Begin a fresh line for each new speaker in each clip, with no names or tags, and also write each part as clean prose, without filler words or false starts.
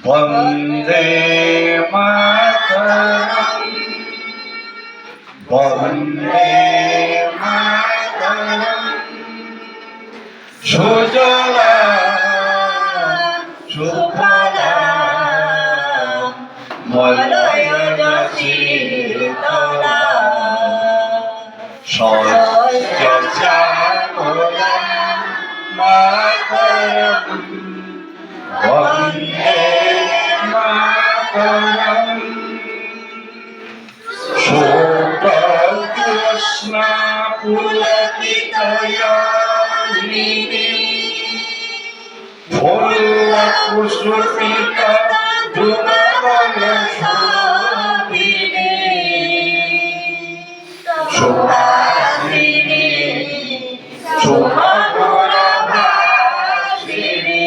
বন্দে মাতরম বন্দে মাতরম সুজলা সুফলা মলয়জ শীতলা শস্য শ্যামলা মাতরম বন্দে মাতরম শোকতৃষ্ণা পুলকিতয়ামিনী ফুল্লকুসুমিতা ধূমবনশোভিনী সুহাসিনী সুমধুরভাষিণী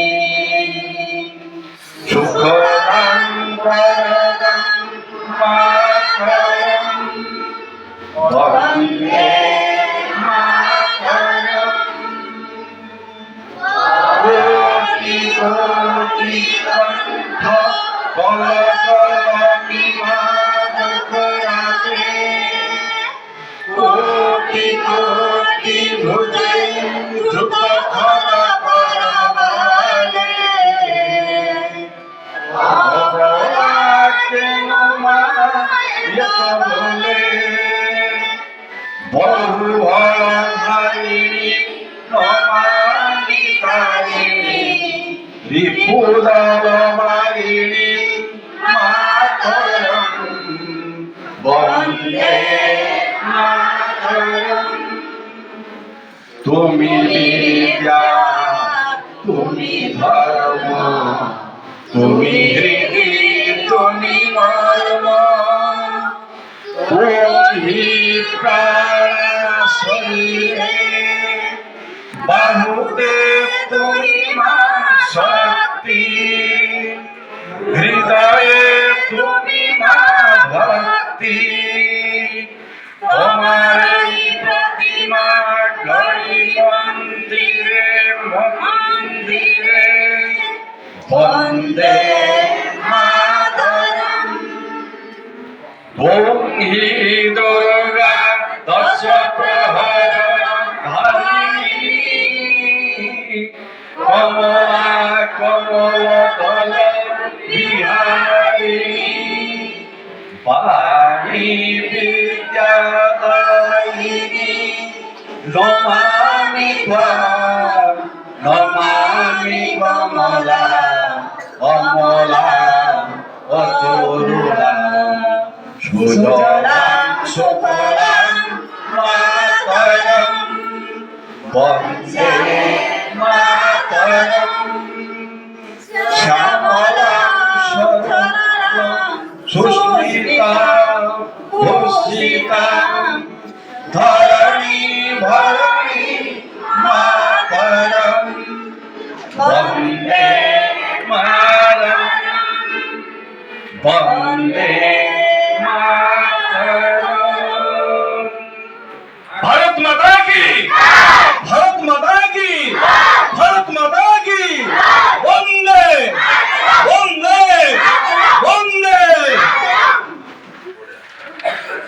সুখদাং বরদাং মাতরম বন্দে মাতরম কোটি কোটি কণ্ঠ কলকলকিমাদকরাতে কোটি কোটি ভুজে দ্রুতধরা পরমালে অবলাকে নমায়ত বলে বহুভারিণী নমামি তারিণী রিপুদারমারিণী মাতরম বন্দে মাতরম তুমি বিদ্যা তুমি ধর্ম তুমি হৃদি তুমি মর্ম তুমি প্রাণ শরীরে বাহুতে তুমি মা শক্তি হৃদয়ে তুমি মা ভক্তি তোমার প্রতিমা গড়ি মন্দিরে মন্দিরে বন্দে মাতরম ওম হি দুর্গা দশ প্রহর ধারিণী কমলা কমল দল বিহারিণী বাণী বিদ্যাদায়িনী নমামি ত্বাম নমামি কমলা অমলা অতরুণা সুজলা সুফলা মাতরম বন্দে মাতরম শ্যামলা সরলা সুস্মিতা ভূষিতা ধরণী ভরণী মাতরম বন্দে মাতরম বন্দে মাতরম। ভারত মাতা কি